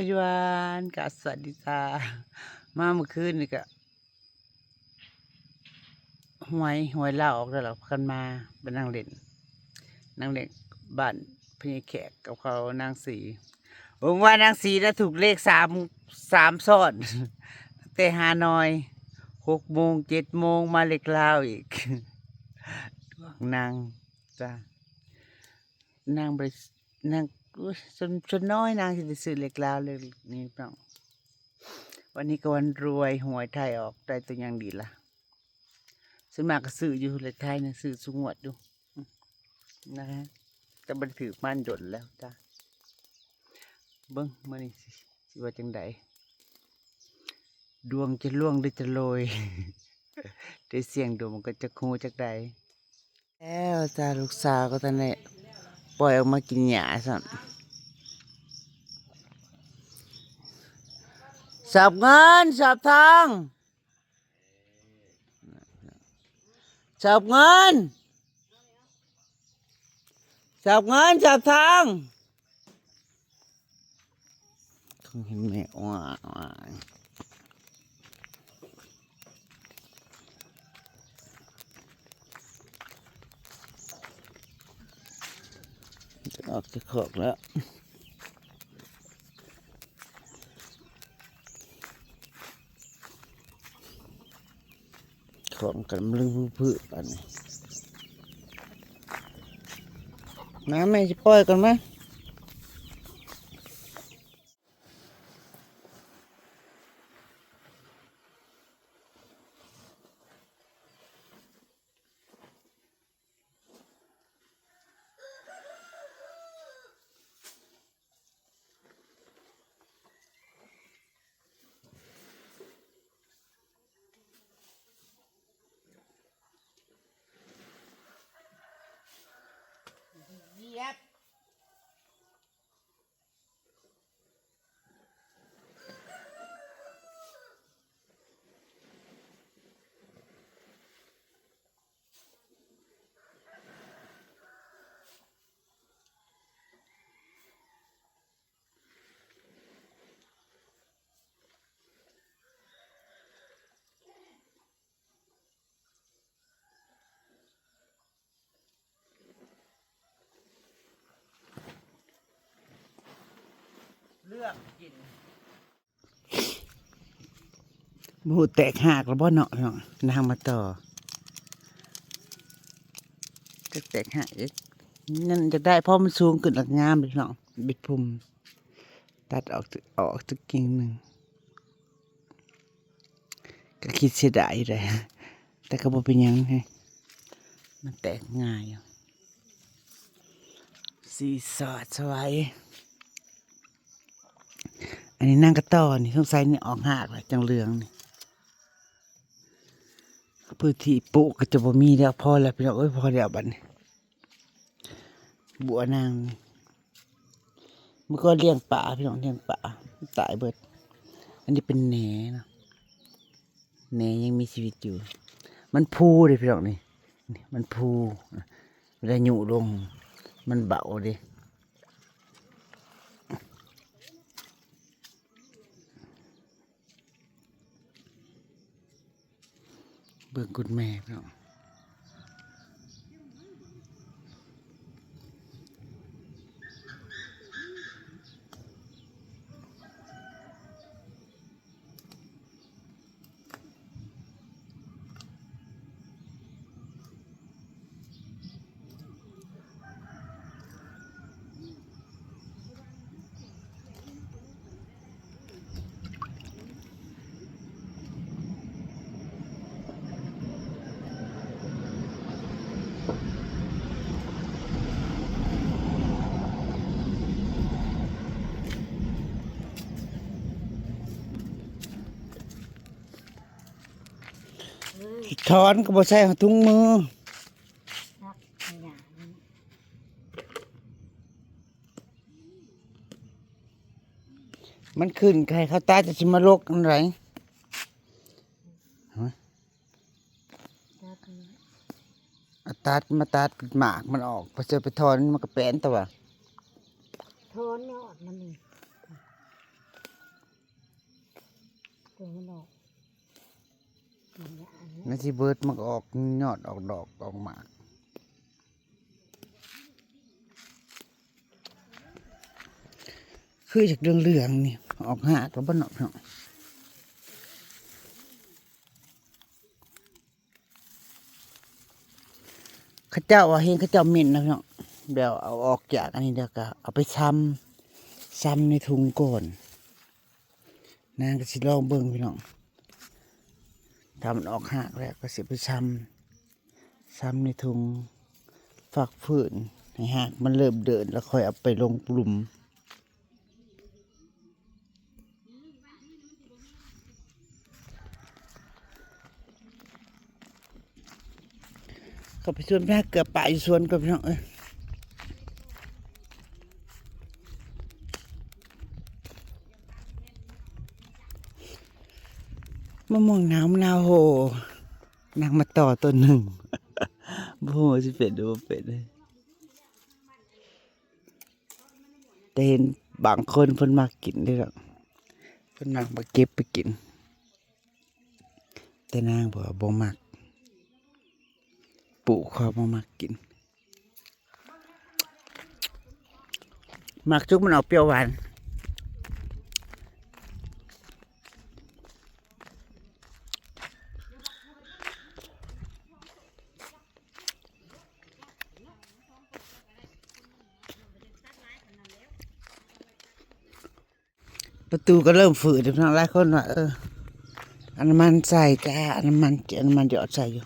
ยวนกะสวัสดีจ้ามาเมื่อคืนนี่กะหวยเล่าออกแล้วหรอกันมาเป็นนางเล่นบ้านพญาแขกกับเขานางสีผมว่านางสีนะถูกเลขสามซ้อนแต่ฮานอย6 โมง7 โมงมาเลขลาวอีกนางจ้านางไปนางอุ๊ยจนน้อยนางจะไปซื้อเลขลาวเลยนี่เปล่าวันนี้ก็วันรวยหวยไทยออกได้ตัวอย่างดีละส่วนมากก็ซื้ออยู่เลขไทยนะซื้อสุงวดดูนะฮะแต่บันถือมันดนแล้วจ้าเบิ้งมื่อนี้สิว่าจังใดดวงจะล่วงหรือจะโรย ได้เสียงดวงมันก็จะคูจากใดแล้วจ้าลูกสาวก็ตอนนี้ปล่อยออกมากินหญ้าสั่นสับเงินสับทองสับเงินสับเงินสับทองคงเห็นแม่ว้าจะออกจะขอกแล้วของกันลืมพืชอันนี้น้ำไม่จะปล่อยกันไหมเยียบเลือกกินหมูแตกหักแล้วบ่เนาะนางมาต่อจะแตกหักอีกนั่นจะได้เพราะมันสูงขึ้นหลักงามเลยเนาะบิดพุมตัดออกสักกิ่งหนึ่งก็คิดเสียดายเลยแต่ก็บ่เป็นหยังไงมันแตกง่ายสีสอดสวยอันนี้นั่งกระต่อนี่สงสัยนี่ออกหักเลยจังเหลืองนี่พื้นที่ปลูกก็จะบ่มีแล้วพอแล้วพี่น้องเอ้ยพอแล้วบัดนี้บัวนางมันก็เลี้ยงป่าพี่น้องเลี้ยงป่าตายเบิดอันนี้เป็นแหน่นะแหน่ยังมีชีวิตอยู่มันพูเลยพี่น้องนี่มันพูเวลาหยุลงมันเบาดิเบิ่งคุณแม่พี่น้องถอนก็บ่ใส่ถุงมือมันขึ้นใครเขาตายจะชิมาโรคอะไรตัดมาตัดหมากมันออกพอเจอไปถอนมันก็แป้นตัวถอนยอดมันนี่ ตัวมันออกนั่นสิเบิดมันก็ออกยอดออกดอกออกหมากคือจากเรื่องนี่ออกหาตัวบ้านนอกเนาะข้าเจ้าว่าเห็นข้าเจ้าเหม็นนะเนาะเดี๋ยวเอาออกจากอันนี้เดี๋ยวก็เอาไปซ้ำในถุงก่อนนางก็สิลองเบิ่งพี่น้องถ้ามันออกหักแล้วก็สิไปซ้ำในถุงฝักฝืนให้หักมันเริ่มเดินแล้วค่อยเอาไปลงกลุ่มก็ไปชวนแม่เกือบป่าอยู่สวนกับพี่น้องมะม่วงน้ำมะนาวโหนางมาต่อตัวหนึ่งโอ้โหสิเป็ดดูเป็ดเลยแต่เห็นบางคนเพิ่นมากินด้วยหรอกเพิ่นมักมาเก็บไปกินแต่นางบอกว่าบ่มักปลูกเขาบ่มักกินมักจุกมันออกเปรี้ยวหวานประตูก็เริ่มฝืดแล้วหลายคนว่าอันน้ำมันใส่จ้าอันน้ำมันหยอดใส่อยู่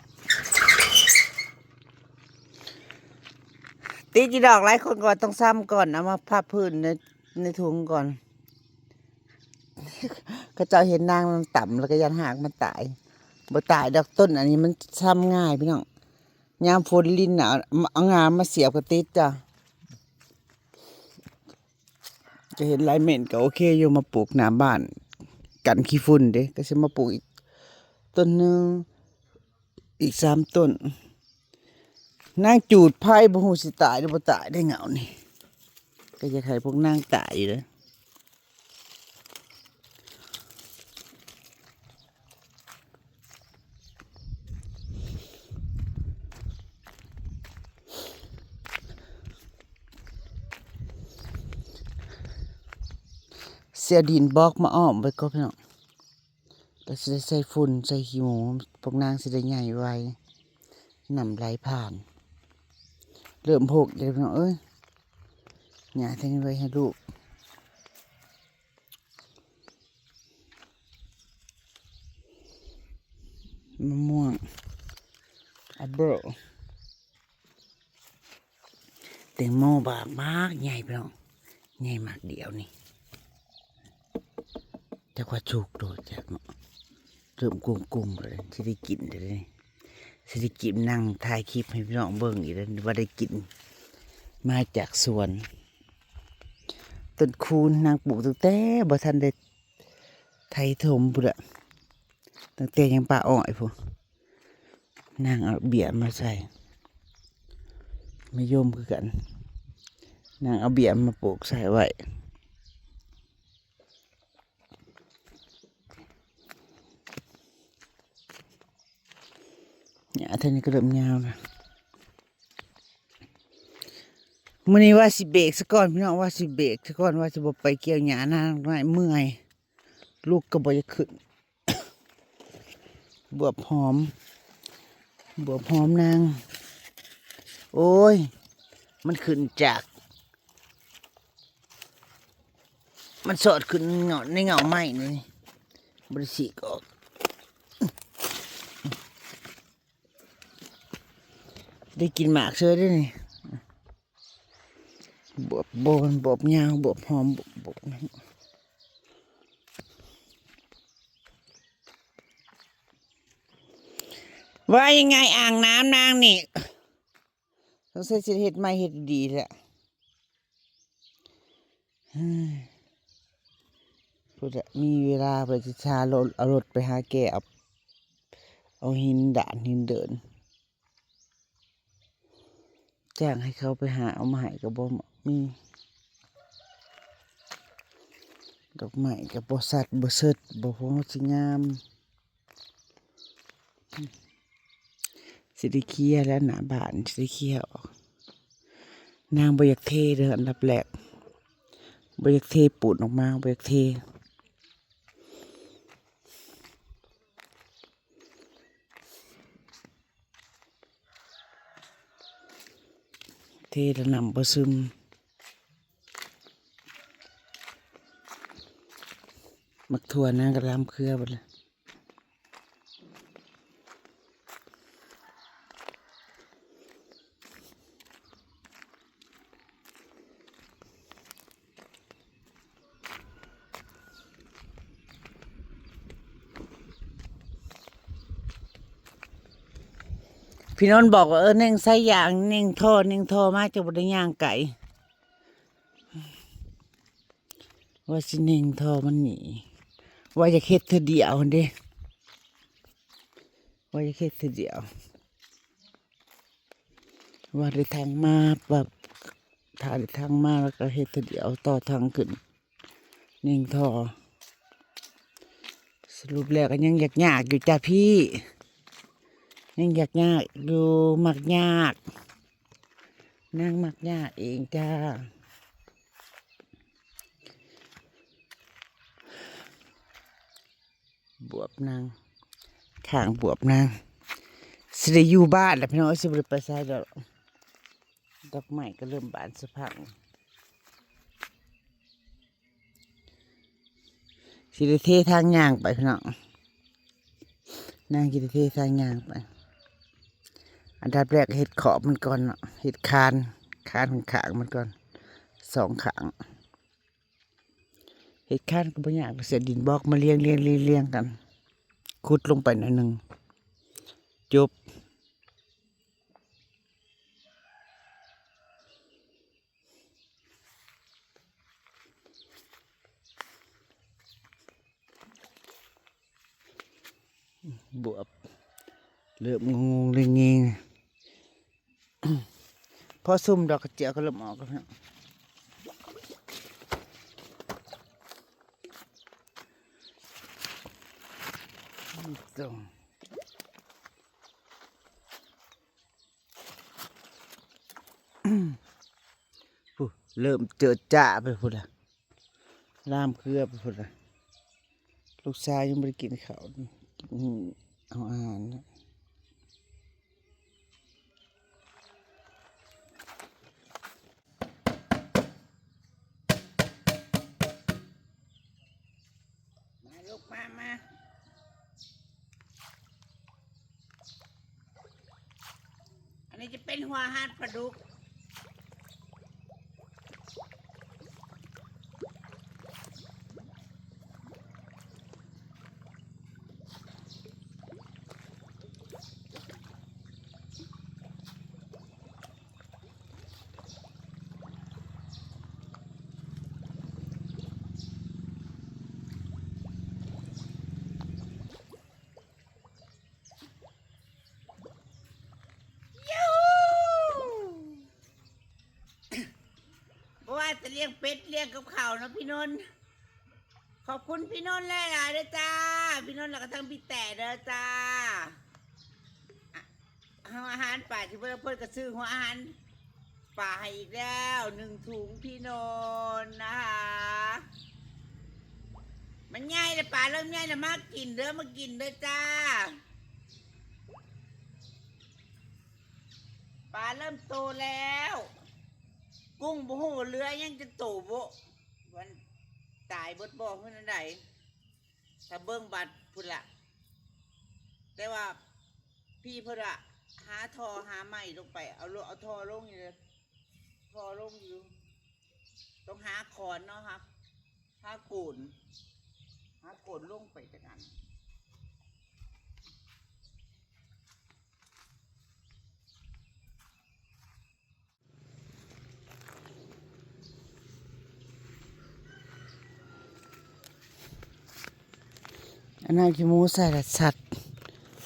ตีจีดอกหลายคนก่อนต้องซ้ำก่อนเอามาพับพื้นในถุงก่อนก็จะเห็นนางมันต่ำแล้วก็ยันหากมันตายบ่ตายดอกต้นอันนี้มันซ้ำง่ายพี่น้องยามฝนลิ้นหนาวเอางามมาเสียบกับติดจ้ะจะเห็นลายเม่นก็โอเคอยู่มาปลูกหน้าบ้านกันขี้ฝุ่นเด้ก็จะมาปลูกอีกต้นหนึ่งอีก3 ต้นนางจูดไผ่บ่ฮู้สิตายหรือบ่ตายได้เหงานี่ก็จะให้พวกนางตายอยู่เลยเสียดินบอกมาอ้อมไปก็พี่น้องก็จะใส่ฝุ่นใส่ขี้หมูพวกนางสิได้ใหญ่ไวนำไหลผ่านเริ่มหกเลยพี่น้องหญ้าทิ้งไว้ให้ลูกมะม่วงอัปเปิลแตงโมบากมากใหญ่พี่น้องใหญ่มากเดียวนี่แต่ว่าชุกโดดจากเนาะเริ่มกุ้มเลยที่ได้กินเลยสิได้กินนั่งถ่ายคลิปให้พี่น้องเบิ่งอีกแล้วว่าได้กินมาจากสวนต้นคูนนางปลูกตั้งแต่บ่ทันได้ไถถมพุ่นอะตั้งแต่ยังป่าอ้อยพุ่นนางเอาเบี้ยมาใส่ไม่ยมคือกันนางเอาเบี้ยมาปลูกใส่ไว้เนี่ยท่านี้ก็เริ่มยาวนะมื้อนี้ว่าสิเบรกซะก่อนพี่น้องว่าสิเบรกซะก่อนว่าสิบ่ไปเกี่ยวหญ้านางไม่เมื่อยลูกก็บ่จะขึ้น บวบหอมนางโอ้ยมันขึ้นจากมันสอดขึ้นเงาในเงาไม้นี่บริสีก็ได้กินหมากเชื่อได้นี่บวบโบนบวบยาวบวบหอมบวบว่ายังไงอ่างน้ำนางนี่ต้องใช้เห็ดไม่เห็ดดีแหละพูดมีเวลาไปจะชารถเอารถไปหาแกเอาหินด่านหินเดินจ้างให้เขาไปหาเอามาให้กับบ่มี ดอกไม้กับบ่สัดบ่เสิดบ่พอสิงามสิได้เคลียร์แล้วหน้าบ้านสิได้เคลียร์ออกนางบ่อยากเทเด้ออันดับแรกบ่อยากเทปูนออกมาบ่อยากเทแล้วนำบ่ซึมมักถั่วนางกระลำเครือหมดเลยพี่นนท์บอกว่าเน่งไส้ยางเน่งท่อมาจากบนย่างไก่ว่าสิเน่งท่อมันหนีว่าจะเค็ดเธอเดียวเด้ว่าจะเค็ดเธอเดียวว่าได้ทางมาแบบถ่ายได้ทางมาแล้วก็เฮ็ดเธอเดียวต่อทางขึ้นเน่งท่อสรุปแล้วก็ยังอยากยากอยู่จ้าพี่ยังอยากยากดูมักยากนั่งมักยากเองจ้าบวบนางข้างบวบนางสิได้อยู่บ้านแล้วพี่น้องสิบ่ได้ไปไสดอกดอกไม้ก็เริ่มบานสะพังสิได้เททางย่างไปพี่น้องนางสิได้เททางย่างไปอันดับแรกเฮ็ดขอบมันก่อนเนาะเฮ็ดคานของขางมันก่อน2ขางเฮ็ดคานก็บ่ยากเสียดินบล็อกมาเรียงกันขุดลงไปหน่อยหนึ่งจบบวบเริ่มงงๆเลยเงี้ยพอซุ่มดอกกระเจียวก็เริ่มออกแล้วส่งเริ่มเจอจ่าไปพุ่นละลามเครือไปพุ่นละลูกชายยังไม่ได้กินข้าวกินเอาอาหารนะมาลูกมาอันนี้จะเป็นหัวหาดปลาดุกว่าจะเลี้ยงเป็ดเลี้ยงกับข้าวนะพี่นนท์ขอบคุณพี่นนท์เลยล่ะเด้อจ้าพี่นนท์แล้วก็ทั้งพี่แต่เด้อจ้าอาหารป่าที่เพื่อนก็ซื้อหัวอาหารป่าให้อีกแล้ว1 ถุงพี่นนท์นะคะมันง่ายเลยป่าเริ่มง่ายแล้วมากินเด้อมากินเด้อจ้าป่าเริ่มโตแล้วกุ้งบ่หูเรือยังจะโตบ่วันตายบดบ่เพื่อนใดถ้าเบิ้งบัดพุ่นละแต่ว่าพี่เพื่อนอะหาทอหาไม้ลงไปเอาทอลงอยู่เลยทอลงอยู่ต้องหาขอนเนาะครับหาโกนลงไปจากนั้นอันนั้นคือหมูใส่ละสัตว์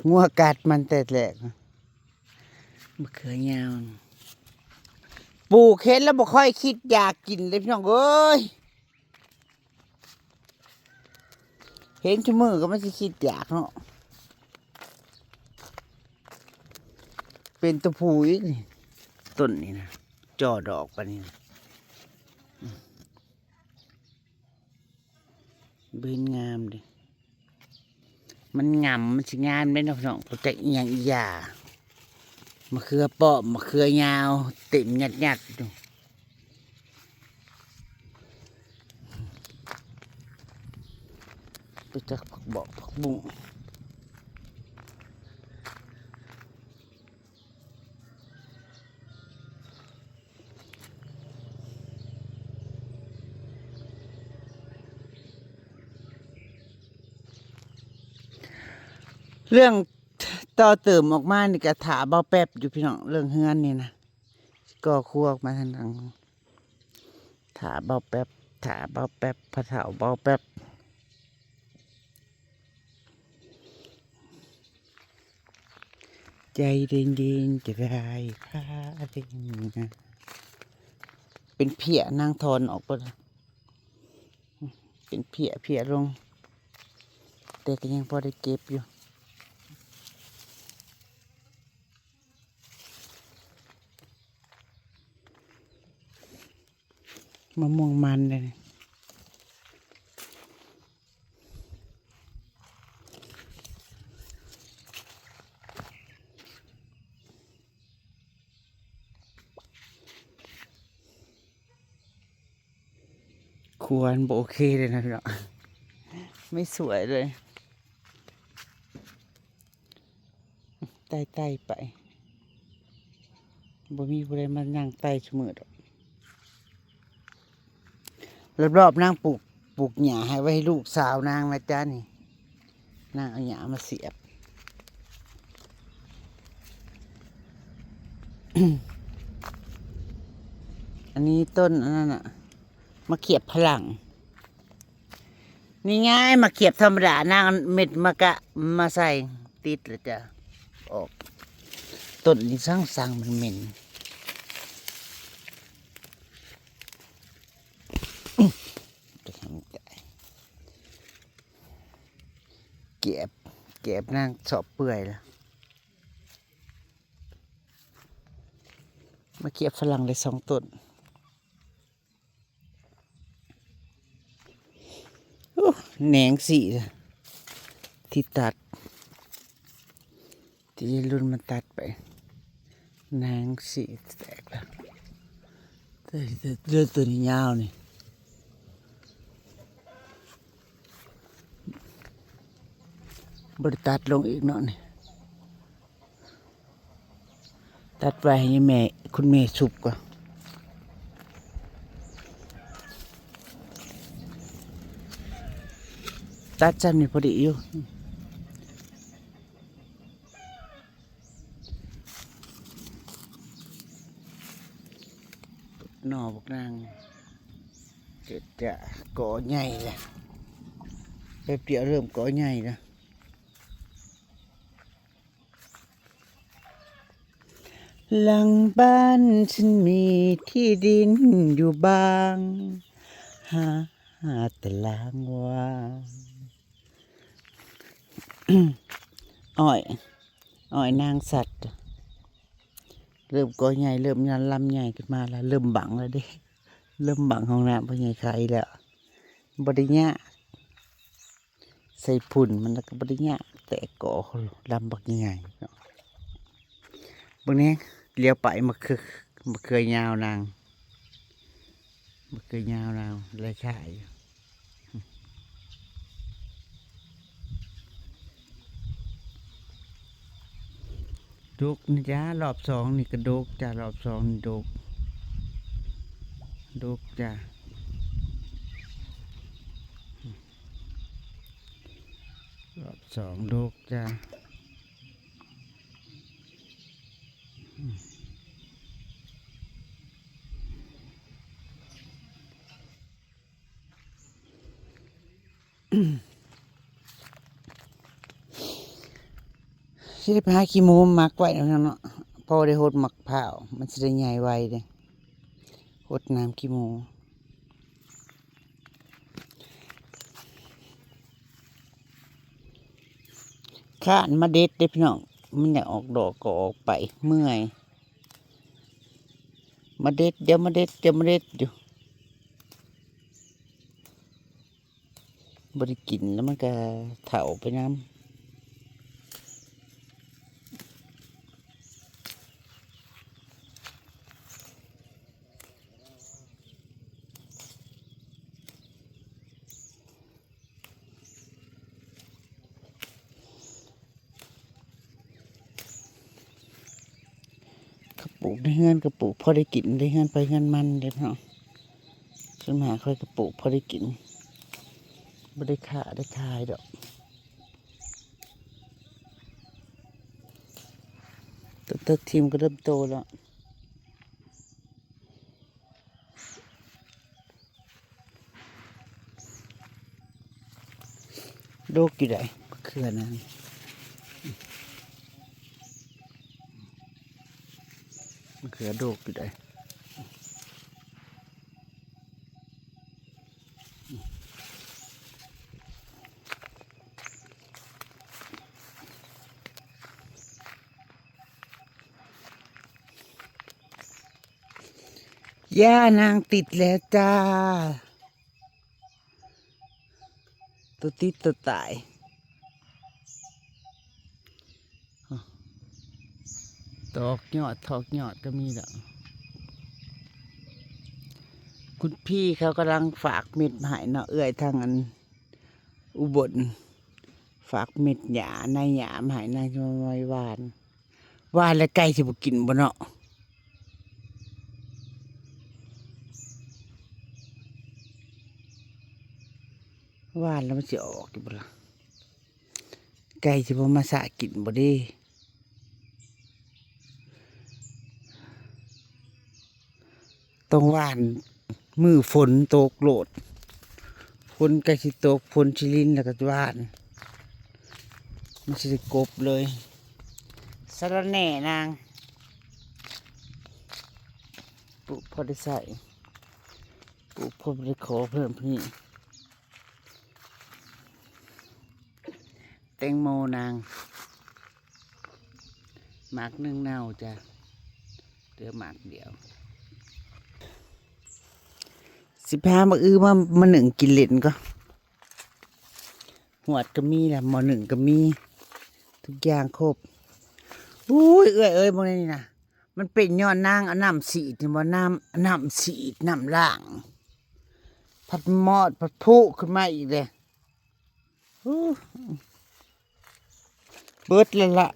งัวกัดมันแต่แหลกมะเขือยาวปลูกเห็นแล้วบ่ค่อยคิดอยากกินเลยพี่น้องเอ้ย เห็นชั่วมือก็ไม่สิคิดอยากเนาะเป็นตะพูอีกนี่ต้นนี่นะจ่อดอกปะนี่เบินงามดิมันงามมันสิงามได้เนาะน้องจะอหย่างอีหยามะเขือเปาะมะเขือยาวเต็มยัดดูตัวจักผักบอกผักบุ้งเรื่องต่อเติมออกมานี่ก็ถาเบาแป๊บอยู่พี่น้องเรื่องเฮือนนี่นะก็คั่วออกมาทางหลังถาเบาแป๊บถาเบาแป๊บพะเถาเบาแป๊บใจเย็นๆจะได้พาเดินนะเป็นเพียนางทอนออกไปเป็นเพียลงแต่ก็ยังพอได้เก็บอยู่มะม่วงมันเลยควรโอเคเลยนะพี่น้องไม่สวยเลยไต่ไปบ่มีผู้ใดมานั่งไต่เสมอดอกรอบๆนางปลูกหญ้าให้ไว้ให้ลูกสาวนางนะจ๊ะนี่นางเอาหญ้ามาเสียบ อันนี้ต้นอันนั้นอะมะเขียบพลังนี่ง่ายมะเขียบธรรมดานางเม็ดมะกะมาใส่ติดเลยจ้ะออกต้นนี้สั่งมันเหม็นจะทำใจเก็บนางสอบเปื่อยแล้วมะเขียบฝรั่งเลย2 ต้นแหนงสีที่ตัดที่รุ่นมันตัดไปแหนงสีแตกแล้วเลือดตัวนี้ยาวนี่บริตัดลงอีกเนาะนี่ตัดไว้ให้แม่คุณแม่สุกก่อนตัดจำนี่พอดีอยู่หน่อพวกนางเกิดจะก่อใหญ่เลยแป๊บเดียวเริ่มก่อใหญ่แล้วหลังบ้านฉันมีที่ดินอยู่บ้างหาแต่ลางว่าง อ้อยนางสัตว์เริ่มก่อใหญ่เริ่มยันลำใหญ่ขึ้นมาแล้วเริ่มบังแล้วเด้เริ่มบังห้องน้ำพ่อใหญ่ไข่แล้วบริญญาใส่ผุ่นมันแล้วก็บริญญาแต่ก่อลำบักใหญ่บางนี้เลี้ยวไปมาเคยยาวนางมาเคยยาวนางเลยขายดกนะจ๊ะรอบ2นี่ก็ดกจ้ะรอบ2นี่ดกจ้ะรอบ2ดกจ้ะสิได้ไปหาขี้หมูมักไว้แล้วเนาะพอได้หดหมักเผาวมันจะได้ใหญ่ไวเลยหดน้ำขี้หมู ข้านมาเด็ดเด้อพี่น้องมันอยากออกดอกก็ออกไปเมื่อยมาเด็ดเดี๋ยวมาเด็ดอยู่บริกินแล้วมันก็เถาไปน้ำปลูกได้เงินก็ปลูกพอได้กินได้เงินไปเงินมันเด็ดเนาะส่วนมากค่อยก็ปลูกพอได้กินไม่ได้ขาได้ขายดอกตัวทีมก็เริ่มโตแล้วโรคอยู่ไหนเครือนั้นมันคือโรคอยู่ไหนย่านางติดแล้วจ้าตัวติดตัวตายตอกยอดทอกยอดก็มีแล้วคุณพี่เขากำลังฝากเม็ดมาให้เนาะเอื้อยทางอันอุบลฝากเม็ดหญ้าในหญ้ามาให้นายมาไว้หวานแล้วไก่สิบ่กินบ่เนาะหวานแล้วมันสิออกอยู่บ่ล่ะไก่สิบ่มาสะกินบ่เด้ต้องหวานมือฝนตกโหลดฝนไก่สิตกฝนชิลินแล้วก็หวานมันสิได้กบเลยสะระแหน่นางปลูกพอได้ใส่ปลูกพอได้ขอเพิ่มพี่แตงโมนางหมากนึ่งเน่าจ้ะเหลือหมากเดียว15มามาหนึ่งกินเล่นก็หวดก็มีแหละหมอหนึ่งก็มีทุกอย่างครบอุ้ยเอ้ยพวกนี้นะมันเป็นย้อนนางเอาน้ำสีดนี่บ่น้ำสีดน้ำล่างผัดมอดผัดพุขึ้นมาอีกเลยเบิดเลยล่ะ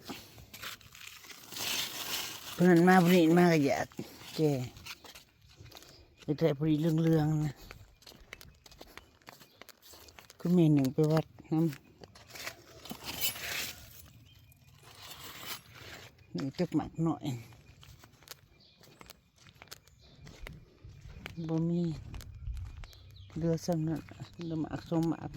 เพื่อนมาพอดีมาก็อยากแก่แต่พอดีเรื่องนะก็มีหนึ่งไปวัดน้ำหนึ่งจักหมักหน่อยบ่มีเรือซ้ำนั่นเรือหมากส้มหมาก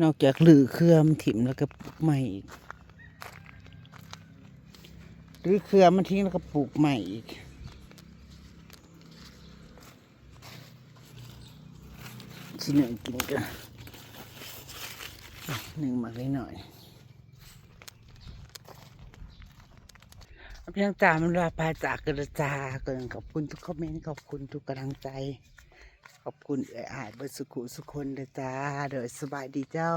นอกจากหลือเครือมันถิ่มแล้วก็ปลูกใหม่อีกหรือเครือมันทิ้งแล้วก็ปลูกใหม่อีกชิ้นหนึ่งกินกันหนึ่งหมักหน่อยเพียงตามันลาพาจากกระจาเกินขอบคุณทุกคอมเมนต์ขอบคุณทุกกำลังใจขอบคุณอ่านเบอร์สุขุสุคนเด้อจ้าเด้อสบายดีเจ้า